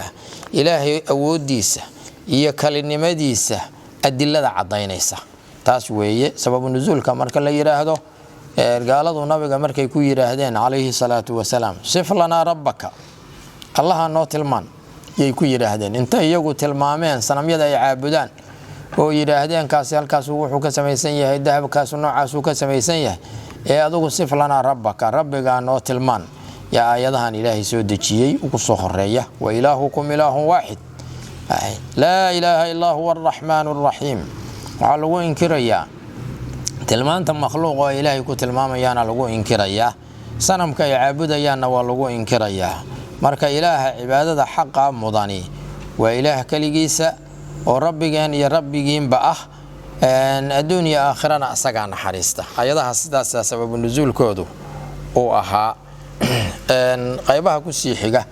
إلهي أوديسه iyo kalinimadiisa adillada cadaynaysa taas weeye sabab nuzuulka marka la yiraahdo gaaladu nabiga markay ku yiraahdeen alayhi salatu wasalaam sif lana rabbaka allaha noo tilmaan yay ku yiraahdeen inta iyagu tilmaameen sanamyada ay caabudaan oo yiraahdeen kaasi halkaas wuxuu ka sameeysan yahay dahabkaas noocaas uu ka sameeysan yahay ee adigu sif lana rabbaka rabbiga noo tilmaan ya ayadahan ilaahi soo dejiyay ugu soo horeeya wa ilaahukum ilahun waahid لا إله إلا هو الرحمن الرحيم وعلو إنكريا تلمان مخلوق وإلهي كتلمام يانا لغو إنكريا سنم كي عابد يانا ولغو إنكريا مرك إله عبادة حقا مضاني وإله كليجيس وربجين يا ربجين بأه أن الدنيا آخرنا أسقعنا حريسته أيضا هسدا سبب النزول كودو أو أها أن قيبها كسي حاجة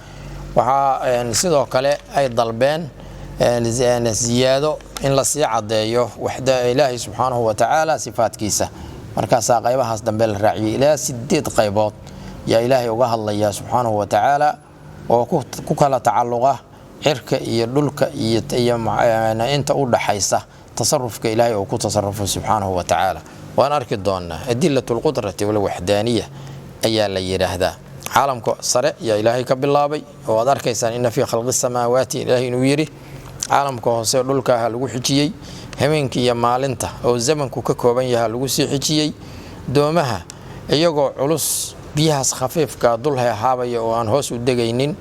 وها سيدو كله أي ضلبين زيادة إن لا سيعد يه وحدة إلهي سبحانه وتعالى صفات كيسة مركز قيبها دنبل الرعي إلى سديد قيبات يا إلهي وجه الله يا سبحانه وتعالى وكوكلا تعلقه عرك يدلك يعني أنت أول حيسة تصرفك إلهي وكو تصرفه سبحانه وتعالى وأنا أركض دون أدلة القدرة والوحدانية أي اللي يرهذا عالمك صرع يا إلهي كبالله وأدرك إنسان إن في خلق السماوات إلهي نويري عالمك هو دولك هلغو حجيي همينك يا مالنتا أو زمنك ككوبان يا هلغو سي حجيي دومها إيغو علوس بيهاس خفيف كدولها هابيا oo aan hoos u degaynin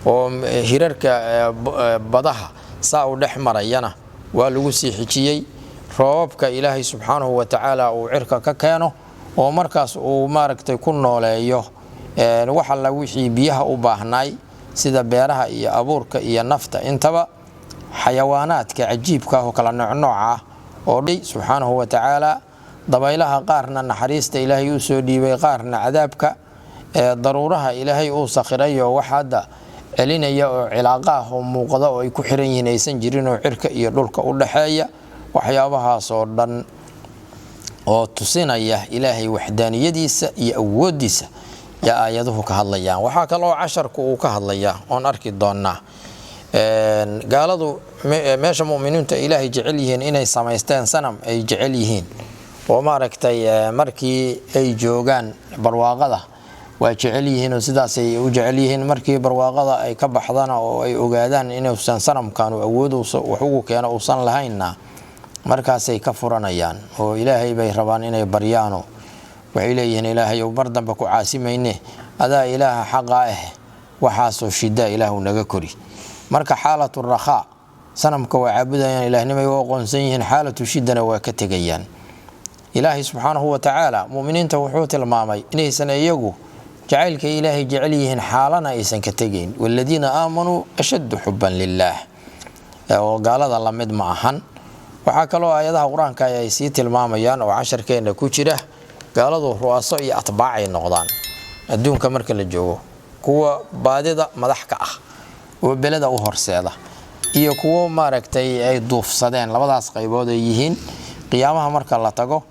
oo hirarka badaha saa u dhaxmarayana waa lagu sii xijiyay roobka Ilaahay subhanahu wa ta'ala oo cirka ka keeno oo markaas uu maaragtay ku nooleeyo waxa la wixii biyaha u baahnay sida beeraha iyo abuurka iyo nafta intaba xayawaanaadka cajiibka oo kala nooc oo dhig subhanahu wa ta'ala dabaylaha qaarna naxariista Ilaahay uu soo dhiibay qaarna cadaabka daruuraha Ilaahay uu sakhirayo waxada celinaya oo cilaaqaha oo muuqda oo ay ku xiran yihiin aysan jirin oo cirka iyo dhulka u dhaxeeya waxyaabahaas oo dhan oo tusinaya Ilaahay waxdaaniyadiisa iyo awoodiisa يا آياته كهالليان وحاك الله عشرك وكهالليان on arki doona قالوا ماشي مؤمنون إلهي جعليهن إني سمايستان سنم أي جعليهن وما ركتي مركي أي جوجان برواقضة وجعليهن وسداسي وجعليهن مركي برواقضة أي كبحضنا أو أي أوجادان إنه سنم كانوا أودوا وحقوق كانوا أوصل لهينا مركاسي كفرنا يان وإلهي بيربان إني بريانو وإليهن إلهي وبردن بكو عاسمينه adaa ilaaha xaqa waxaasoo shida ilaahu naga kori marka xaalatu rakhaa sanamka waa caabudayaan ilaahnimay u aqoonsan yihiin xaalatu shidana waa ka tegayaan ilaahay subxaanahu wa tacaala mu'miniinta wuxuu tilmaamay inaysan iyagu jacaylka ilaahay jecel yihiin xaalana aysan ka tegayn waladiina aamanuu ashaddu xubban lillaah oo gaalada la mid ma ahan waxaa kaloo aayadaha qur-aanka ay sii tilmaamayaan oo casharkeena ku jira gaaladu ru'aaso iyo atbaac ay noqdaan adduunka marka la joogo kuwa baadida madaxka ah oo belada u horseeda iyo kuwa maaragtay ay duufsadeen labadaas qaybood ay yihiin qiyaamaha marka la tago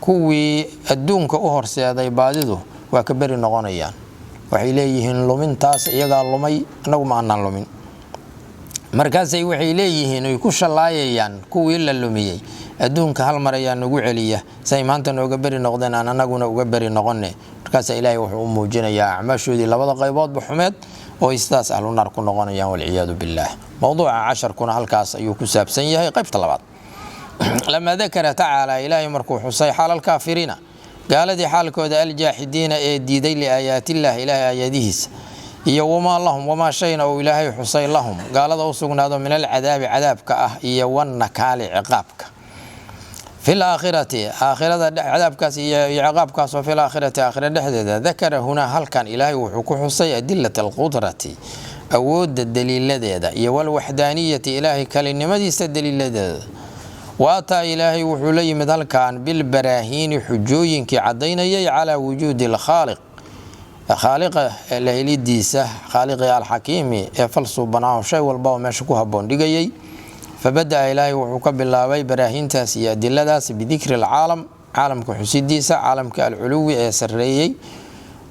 kuwii adduunka u horseeday baadidu waa ka bari noqonayaan waxay leeyihiin lumintaas iyaga lumay anagu ma aanan lumin markaasay waxay leeyihiin ay ku shalaayayaan kuwii la lumiyay adduunka hal mar ayaa nagu celiya say maanta nooga bari noqdeen aan anaguna uga bari noqonne markaas ilaahay wuxuu u muujinayaa acmaashoodii labada qayboodba xumeed oo istaas ahlu naar ku noqonayaan wal ciyaadu billaah mawduuca casharkuna halkaas ayuu ku saabsan yahay qaybta labaad lama dakara tacaala ilaahay markuu xusay xaalal kaafiriina gaaladii xaalkooda aljaaxidiina ee diiday liaayaatillaah ilaahay aayadihiisa iyo wamaa lahum wamaa shayna uu ilaahay xusay lahum gaalada u sugnaado min alcadaabi cadaabka ah iyo wannakaali ciqaabka في الآخرة آخرة عذاب كاس عقاب كاس وفي الآخرة آخرة دحدة ذكر هنا هل كان إلهي وحكو حصي أدلة القدرة أود الدليل لدى والوحدانية إلهي كالإنما ديست الدليل لدى وأتى إلهي وحلي مثل كان بالبراهين حجوين كعديني على وجود الخالق خالق اللي ديسه خالق الحكيم فلسو بناه شيء والباو ماشكوها بوندقيي فبدأ إلهي وحكب الله براهين تاسي أدلة داس بذكر العالم عالم كحسيديسة عالم كالعلوي سريي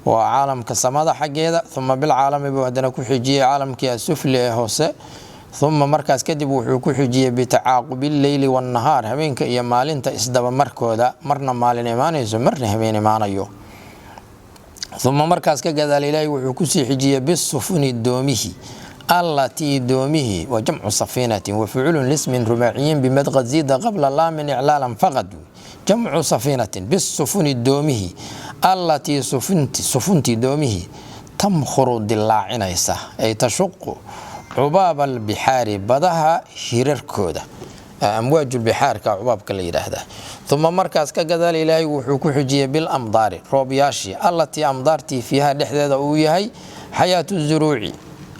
وعالم كالسماد حقيدا ثم بالعالم بوهدنا كحجية عالم كالسفلي هوسة ثم مركز كدب وحكو حجية بتعاقب الليل والنهار همينك إيا مالين تأسدب مركو دا مرنا مالين إيمانيسو مرنا همين إيمانيو ثم مركز كقذال إلهي وحكو حجية بالسفن الدومه التي دومه وجمع صفينة وفعل لاسم رباعي بمدغ زيد قبل اللام إعلالا فقد جمع صفينة بالسفن الدومه التي سفنت دومه تمخر الدلاعنيسة أي تشق عباب البحار بدها شرر كودة أمواج البحار كعباب كالليلة هذا ثم مركز كقذال إلهي وحكو حجية بالأمضار روبياشي التي أمضارتي فيها لحظة أويهي حياة الزروع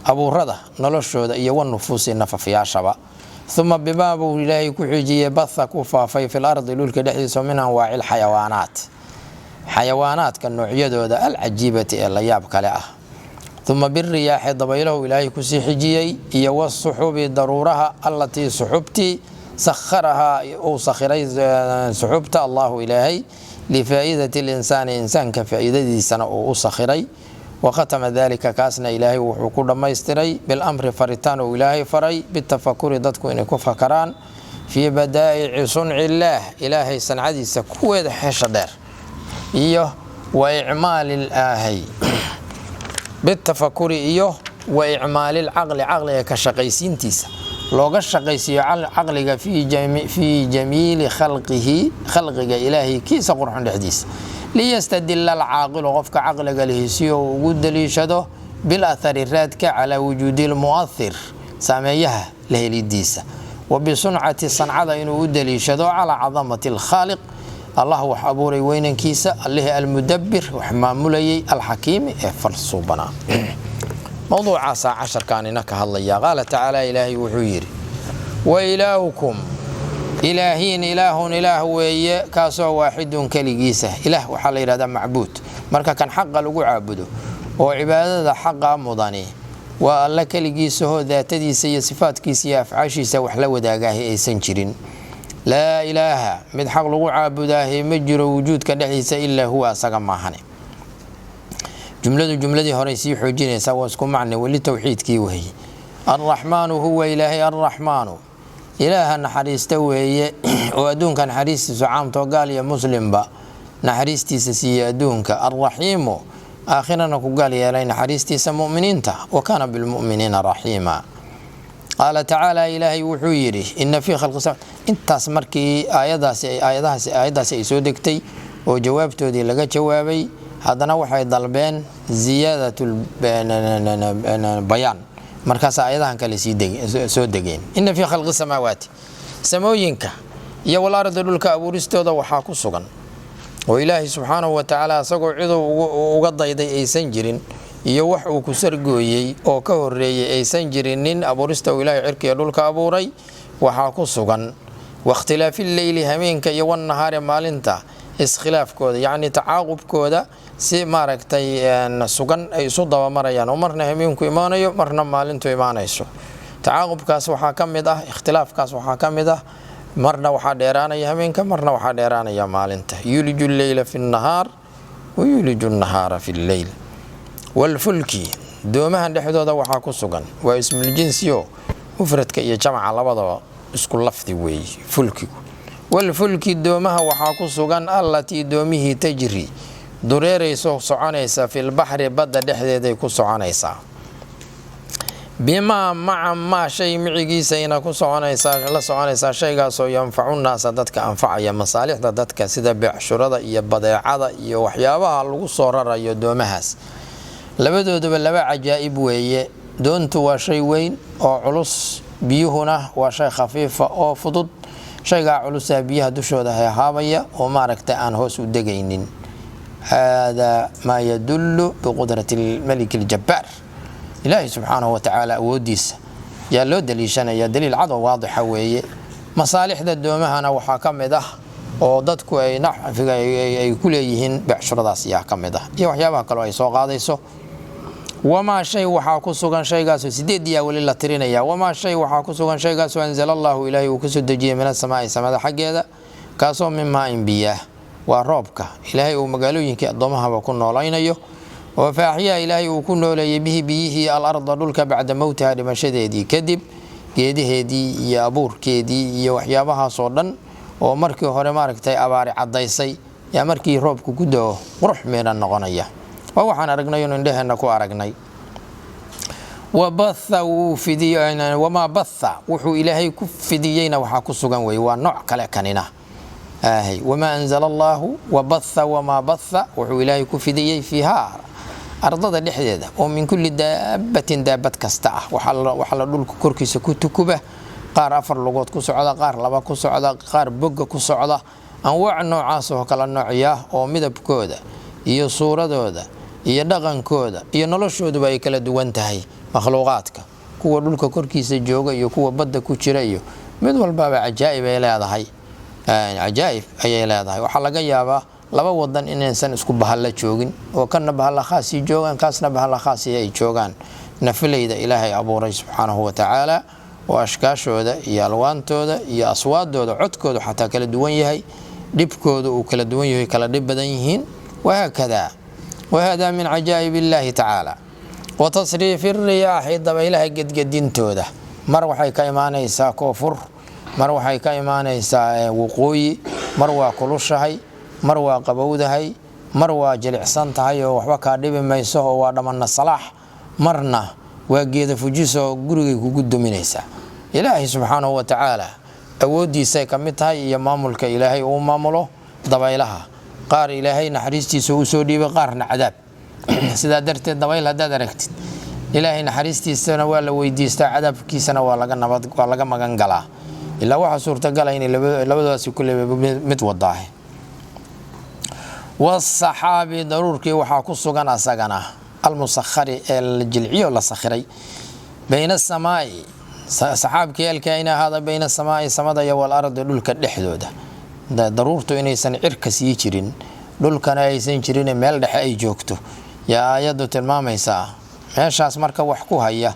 أبو رضا نلشود إيوان نفوسي نففيا شبا ثم بباب إلهي كحجية بث كفا في الأرض لولك دحيس من أنواع الحيوانات حيوانات كالنوعية العجيبة اللياب كلاء ثم بالرياح ضبيله إلهي كسي حجيي إيو الصحوب ضرورها التي صحبتي سخرها أو سخري صحبت الله إلهي لفائدة الإنسان إنسان كفائدة سنة أو سخري وختم ذلك كاسنا إلهي وحكو ما يستري بالأمر فريتان وإلهي فري بالتفكر ضدكو إنكو فكران في بدائع صنع الله إلهي سنعدي سكوه حيش دار إيوه وإعمال الآهي بالتفكر إيوه وإعمال العقل عقل كشقيسين تيسا لوغا الشقيسي عقلك في جميل خلقه إلهي كيس قرحان الحديث ليستدل العاقل وقفك عقلك الهسيو وقود ليشده بالأثر الرادك على وجود المؤثر ساميها له الديسة وبصنعة صنعة إنه وقود ليشده على عظمة الخالق الله وحبوري وين كيسة الله المدبر وحمامولي الحكيم فالصوبنا موضوع عسى 10 كان إنك هالله قال تعالى إلهي وحويري وإلهكم إلهين إله وهي كاسو واحد كليجيسه إله وحال هذا معبود مركا كان حق لو عابده وعبادة حق مضاني والله كليجيسه ذات دي صفات كيسيا فعاشي سوح لو داغاه اي سنجرين لا إله مد حق لو عابده مجر وجود كدحيس إلا هو أسغا ماهني جملة هوريسي خوجينيسا سوا اسكو معنى ولي توحيد كي وهي الرحمن هو إلهي الرحمن إله نحريسته وهي وأدونك نحريستي عامته قال يا مسلم با نحريستي سي أدونك الرحيم آخرا قال يا لي نحريستي مؤمنين وكان بالمؤمنين رحيما قال تعالى إلهي وحويري إن في خلق السماوات انت اسمركي آياداس سيسودكتي وجوابته دي لغا جوابي haddana waxay dalbeen ziyaadatul bayaan markaas aayadahan kale soo degeen inna fi khalqi samaawaati samooyinka iyo wal ardi dhulka abuuristooda waxaa ku sugan oo ilaahay subxaanahu wa tacaala asagoo ciduu uga dayday aysan jirin iyo wax uu ku sargooyey oo ka horeeyay aysan jirin nin abuurista uu ilaahay cirka iyo dhulka abuuray waxaa ku sugan waqtilaafi leyli hameenka iyo wan nahaari maalinta iskhilaafkooda yacni tacaaqubkooda si maaragtay sugan ay isu dabamarayaan oo marna hameenku imaanayo marna maalintu imaanayso tacaaqubkaas waxaa ka mid ah ikhtilaafkaas waxaa ka mid ah marna waxaa dheeraanaya hameenka marna waxaa dheeraanaya maalinta yuliju lleyla fi nnahaar wa yuliju nnahaara fi lleyl walfulki doomahan dhexdooda waxaa ku sugan waa ismuljinsiyo mufradka iyo jamca labadaba isku lafdi weeye fulkigu walfulki doomaha waxaa ku sugan allatii doomihii tajri dureerayso soconaysa filbaxri badda dhexdeeday ku soconaysaa bimaa maca maa shay micigiisayna ku soconaysaa la soconaysaa shaygaasoo yanfacu naasa dadka anfacaya masaalixda dadka sida becshurada iyo badeecada iyo waxyaabaha lagu soo rarayo doomahaas labadoodaba laba cajaa'ib weeye doontu waa shay weyn oo culus biyuhuna waa shay khafiifa oo fudud shaygaa culusaa biyaha dushooda hahaabaya oo maaragta aan hoos u degaynin haadaa maa yadullu biqudrati lmaliki aljabbaar ilaahay subxaanahu wa tacaala awooddiisa yaa loo daliishanaya daliil cad oo waadixa weeye masaalixda doomahana waxaa ka mid ah oo dadku ay nacfiga ay ku leeyihiin becshuradaas yaa ka mid ah iyo waxyaabaha kaloo ay soo qaadayso wamaa shay waxaa ku sugan shaygaasoo sideediyaa weli la tirinaya wamaa shay waxaa ku sugan shaygaasoo anzala allaahu ilaahay uu kasoo dejiyey min asamaa'i samada xaggeeda kaasoo min maa'in biyaah waa roobka ilaahay uu magaalooyinkii addoommahaba ku noolaynayo oo faaxiyaa ilaahay uu ku nooleeyey bihi biyihii alarda dhulka bacda mowtiha dhimashadeedii kadib geedaheedii iyo abuurkeedii iyo waxyaabahaasoo dhan oo markii hore maaragtay abaari caddaysay yaa markii roobku ku da'o qurux meedhan noqonaya waa waxaan aragnay inu indhaheenna ku aragnay wamaa batha wuxuu ilaahay ku fidiyeyna waxaa ku sugan weeye waa nooc kale kanina wamaa anzala allaahu wabatha wamaa batha wuxuu ilaahay ku fidiyey fiihaa ardada dhexdeeda oo min kulli daabatin daabad kasta ah waxa la dhulka korkiisa ku tukuba qaar 4 lugood ku socda qaar 2 ku socda qaar bogga ku socda anwaac noocaas oo kala noocya oo midabkooda iyo suuradooda iyo dhaqankooda iyo noloshooduba ay kala duwan tahay makhluuqaadka kuwa dhulka korkiisa jooga iyo kuwa badda ku jira iyo mid walbaba cajaa'ib ay leedahay waxaa laga yaabaa laba wadan inaysan isku bahalla joogin oo kana bahalla khaasi joogan kaasna bahalla khaasi ay joogaan nafilayda ilaahay abuuray subxaanahu wa tacaala oo ashkaashooda iyo alwaantooda iyo aswaadooda codkooda xataa kala duwan yahay dhibkooda uu kala duwan yahay kala dhib badan yihiin وهكذا وهذا من عجائب الله تعالى وتصريف الرياح دبيلها قد قدينتوده مر waxay ka imaanaysaa koofur mar waxay ka imaanaysaa waqooyi mar waa kulushahay mar waa qabowdahay mar waa jilicsan tahay oo waxba ka dhibi mayso oo waa dhaman salaax marna waa geeda fujiso gurigay kugu duminaysa ilaahay subhanahu wa ta'ala awoodiisa ka mid tahay iyo maamulka ilaahay uu maamulo dabaylaha qaar ilaahay naxariistiisa uu soo dhiibay qaarna cadaab sida darteed dabayl hadaad aragtid ilaahay naxariistiisana waa la weydiistaa cadaabkiisana waa laga magan galaa ilaa waxa suurta galay in labadaasi kulli mid wadaahay والصحابي ضروركي waxaa ku sugan asagana المسخر الجلعي la sakhiray بين السماء صحابكي الكائن هذا بين السماء samada iyo wal ardi dhulka dhexdooda daruurtu inaysan cirka sii jirin dhulkana aysan jirin meel dhexe ay joogto yaa ayadu tilmaamaysaa meeshaas marka wax ku haya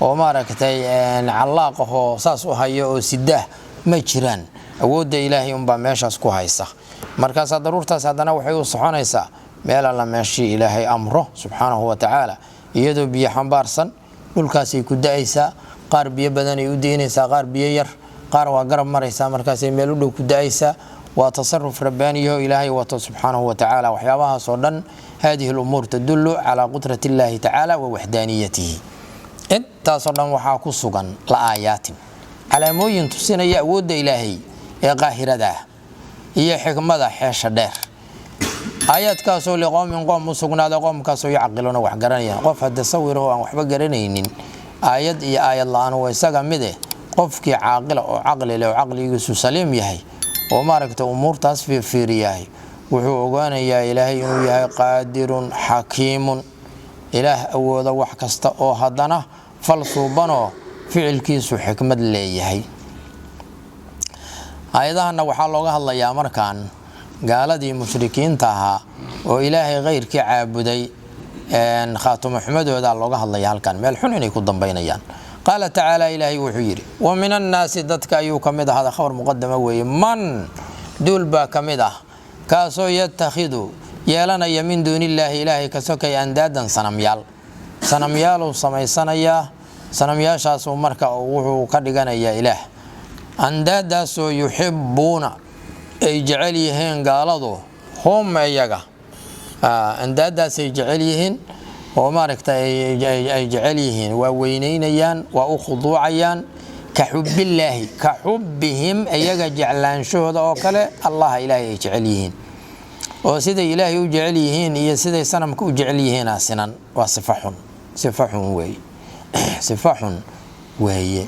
oo maaragtay calaaqo saas u hayo oo sidaa ma jiraan awoodda ilaahay baa meeshaas ku haysa markaas daruurtaas hadana waxay u soconaysaa meel alla meeshii ilaahay amro subhanahu wa ta'ala iyadoo biyo xambaarsan dhulkaas ay ku daaysa qaar biyo badan ay u deynaysaa qaar biyo yar qaar waa garab maraysa markaas ay meel u dhow ku daaysa waa tasarruf rabbaaniyo ilaahay wato subhanahu wa ta'ala waxyaabaha soo dhan هذه الأمور تدل على قدرة الله تعالى ووحدانيته intaas oo dhan waxa ku sugan la aayaat calaamooyin tusinaya awoodda ilaahay ee qaahirada iyo xikmada xeesha dheer آيات كاسو لقوم قوم مسقنا قوم كاسو يعقلون وحقرانيا قف هذا صور هو وحبا قرانينين آيات إي آية الله أنا ويساقا مده قفك عاقل أو عقل لو عقل يسو سليم يهي وما ركت أمور تصفي في رياهي وحوقان يا إلهي يا قادر حكيم إله أولا وحكست أو هدنا فالصوبانو فعل كيسو حكمة ليهي أيضا أنه وحالوغا الله يا مركان قال دي مشركين تاها وإلهي غير كعابدي أن خاتم محمد وذا الله الله يهلكان ملحون يكون بينيان قال تعالى إلهي وحيري ومن الناس دتك أيو كمده هذا خبر مقدم وي من دول با كمده كاسو يتخذوا يالنا يمين دون الله إلهي كسوكي أندادا سنميال وسمي سنميال شاسو مركا وحو كدغانا يا إله أندادا سو يحبون أي جعليهن قالوا هم أيغا أندادا سي جعليهن وما ركت أي جعليهن ووينينيان وأخضوعيان كحب الله كحبهم أيغا جعلان شهد وكله الله إلهي جعليهن وسيد إلهي جعليهن هي سيد سنمك جعليهن سنن وصفح وي صفح وهي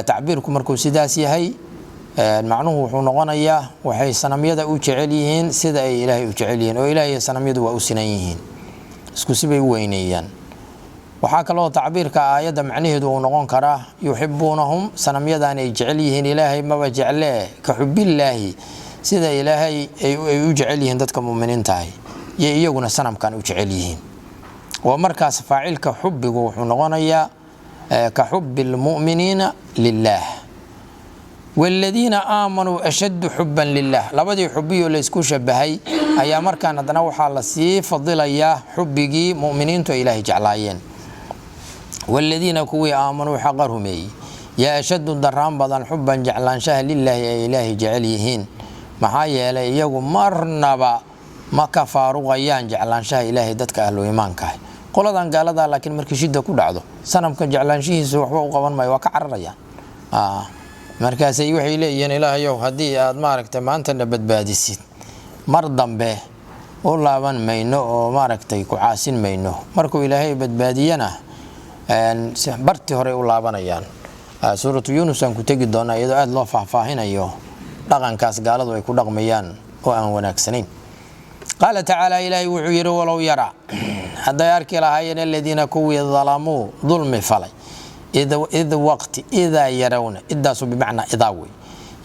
تعبيركم مركو سيداسي هي المعنوه وحو نغنيا وحي سنميدا u jecelyihiin sida ay Ilaahay u jecelyihiin oo Ilaahay sanamyadu waa u sinayeen isku sibay weynayaan waxa kale oo tacbiirka aayada macnaheedu uu noqon karaa yuhibbunahum sanamyadan ay jecelyihiin Ilaahay ma wajeclee ka xubillaahi sida Ilaahay ay u jecelyihiin dadka muuminiinta ah iyaguna sanamkan u jecelyihiin waa markaas faacilka xubbigu wuxuu noqonayaa ka xubbil mu'miniina lillah والذين آمنوا أشد حبا لله لبدي حبي ليسكو شبهي أيا مركان هدنا وحال سي فضل يا حبي مؤمنين تو إلهي جعلايين والذين كوي آمنوا حقرهم يا أشد الدرام بدن حبا جعلان شه لله يا إلهي جعليهين محايا يلي مرنبا ما كفاروا غيان جعلان شه إلهي دتك أهل إيمانك قول قال هذا لكن مركي شدة كل عضو سنم كان جعلان شيه سوحوا وقبل ما يوقع الريان markaasay waxay leeyeen Ilaahayow hadii aad maaragtay maanta badbaadisid mar dambe oo laaban mayno oo maaragtay ku caasin mayno markuu Ilaahay badbaadiyana barti hore u laabanayaan suuratu Yunus aan ku tagi doonaa iyadoo aad loo faahfaahinayo dhaqankaas gaaladu ay ku dhaqmayaan oo aan wanaagsanayn qala ta'ala Ilaahay wuxuu yiri walaw yara haday arki lahaayeen alladina kuwi zalamu dhulmi falay إذا وقت إذا يرون إذا سو بمعنى إضاوي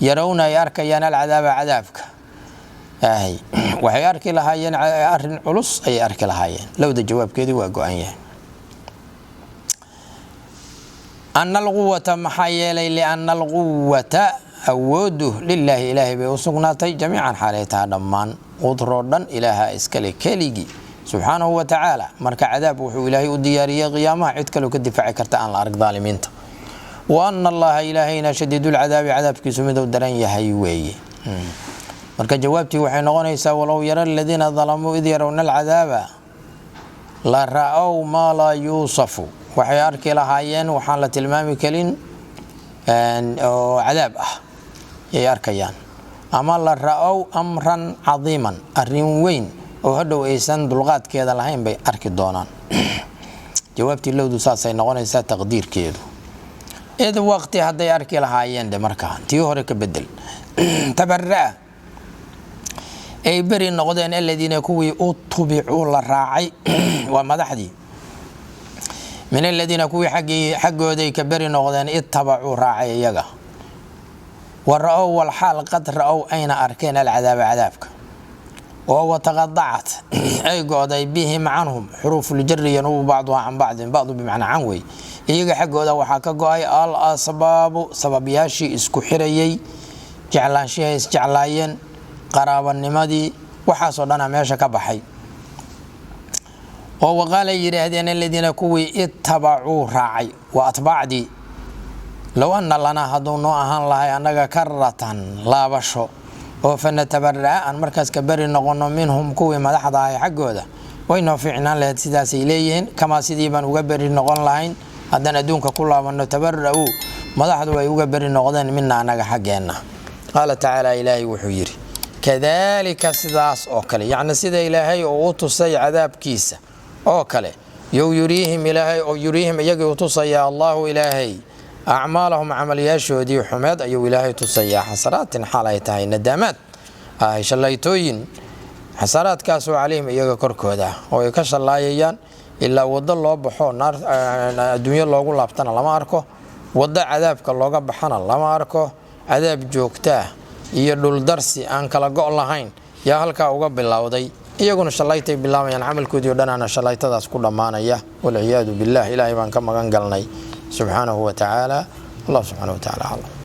يرون يركيان العذاب عذابك هي وهي أركي لها ين أرن علص أي أركي لها ين لو ده جواب كذي وقعيه أن القوة محيلي لأن القوة أوده لله إلهي بوسقناتي جميعا حالتها دمان وضرورا إلها إسكالي كليجي سبحانه وتعالى مركع عذاب وحو إلهي وديارية قيامة عدك لو كدفاع كرتان الأرق ظالمين وأن الله إلهينا شديد العذاب عذاب كسومي دو دران يهيوي مركع جوابتي وحين غنيسا ولو يرى الذين ظلموا إذ يرون العذاب لرأوا ما لا يوصف وحي أركي لهايين وحالة المام كلين عذاب ياركيان أما لرأوا أمرا عظيما الرموين وهدو إيسان دلغات كيدا لهين بي أركي دونان جوابتي لو دو ساسي نغونيسا تقدير كيدو إذا وقتي هدي أركي لهايين دي مركان تيوهرك بدل تبرع أي بري نغدين الذين كوي أطبعوا للراعي ومدحدي من الذين كوي حقو دي كبري نغدين اتبعوا راعي يغا ورأوا والحال قد رأوا أين أركين العذاب عذابك وهو تقطعت أي قعدي بهم عنهم حروف الجر ينوب بعضها عن بعض بمعنى عنوي إيجا حقه ده وحاكا قاي الأسباب سبب ياشي اسكو حريي جعلان شيء اسجعلاين قرابا النمدي وحاسو لنا ميشا كبحي وهو قال يريدين الذين كوي اتبعوا راعي وأتباع دي لو أن لنا هدو نوعها الله أنك كرة لا بشو وفنتبرع أن مركز كبري نقولنا منهم كوي مدحضة حقه ده وإنه فعنا لهذا سداس إليهن كما سيديبا وقبري نقول لهين هذا دونك كلها من نتبرعوا مدحضة وقبري نقولنا منا أنك حقنا قال تعالى إلهي وحيري كذلك سداس أوكله يعني سيدا إلهي أو تصي عذاب كيسة أوكله يريهم إلهي أو يريهم يجي تصي الله إلهي أعمالهم عمليات شهدي وحماد أيو إلهي تصي حسرات حاليتها ندامات شليتوين حسرات كاسو عليهم يجي كركودا ويكش الله يجان إلا وضع الله بحو نار الدنيا الله يقول لابتنا لما أركو وضع عذابك الله بحنا لما أركو عذاب جوكتاه iyo dhul darsi aan kala go' lahayn yaa halka uga bilowday iyaguna shalaytay bilaabayaan amalkoodii oo dhanana shalaytadaas ku dhamaanaya wal iyad billah ilaahi baan ka magan galnay subhanahu wa ta'ala Allah subhanahu wa ta'ala